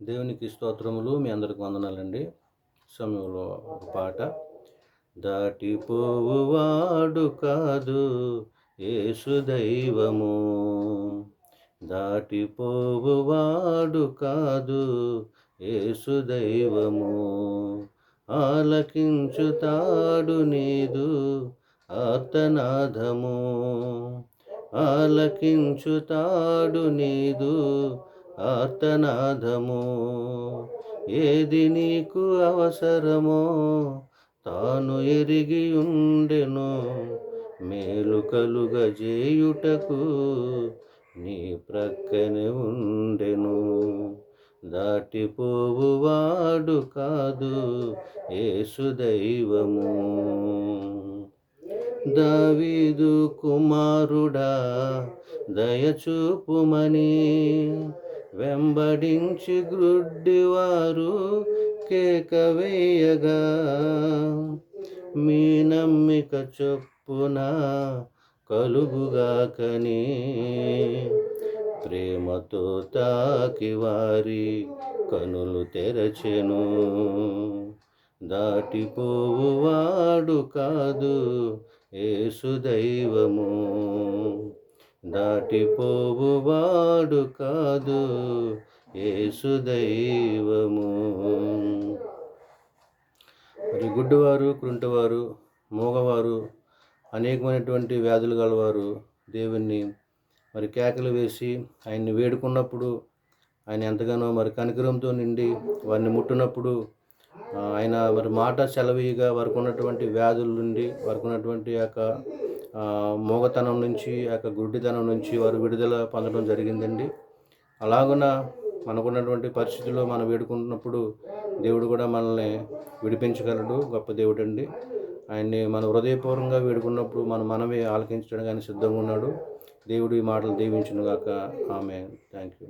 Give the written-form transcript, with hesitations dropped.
దేవునికి స్తోత్రములు. మీ అందరికి వందనాలండి. సమయంలో ఒక పాట. దాటిపోవువాడు కాదు యేసు దైవము, దాటిపోవువాడు కాదు యేసు దైవము. ఆలకించుతాడు నీదు ఆర్తనాదము, ఆలకించుతాడు నీదు ఆర్తనాదము. ఏది నీకు అవసరమో తాను ఎరిగి ఉండెను, మేలు కలుగజేయుటకు నీ ప్రక్కనే ఉండెను. దాటిపోవువాడు కాదు యేసు దైవము. దావీదు కుమారుడా దయచూపుమని వెంబడించి గ్రుడ్డివారు కేక వేయగా, మీ నమ్మిక చొప్పున కలుగుగాకని ప్రేమతో తాకి వారి కనులు తెరచెను. దాటిపోవువాడు కాదు యేసు దైవము, దాటిపోవువాడు కాదు యేసు దైవము. మరి గుడ్డివారు, కుంటివారు, మూగవారు, అనేకమైనటువంటి వ్యాధులు గలవారు దేవుణ్ణి మరి కేకలు వేసి ఆయన్ని వేడుకున్నప్పుడు ఆయన ఎంతగానో మరి కనికరంతో నిండి వారిని ముట్టినప్పుడు ఆయన మరి మాట సెలవీయగా వారికి ఉన్నటువంటి వ్యాధుల నుండి, వారికి ఉన్నటువంటి మూగతనం నుంచి, గుడ్డితనం నుంచి వారు విడుదల పొందడం జరిగిందండి. అలాగున మనకున్నటువంటి పరిస్థితుల్లో మనం వేడుకుంటున్నప్పుడు దేవుడు కూడా మనల్ని విడిపించగలడు. గొప్ప దేవుడు అండి. ఆయన్ని మనం హృదయపూర్వకంగా వేడుకున్నప్పుడు మనమే ఆలకించడానికి ఆయన సిద్ధంగా ఉన్నాడు. దేవుడు ఈ మాటలు దీవించును గాక. ఆమేన్. Thank you.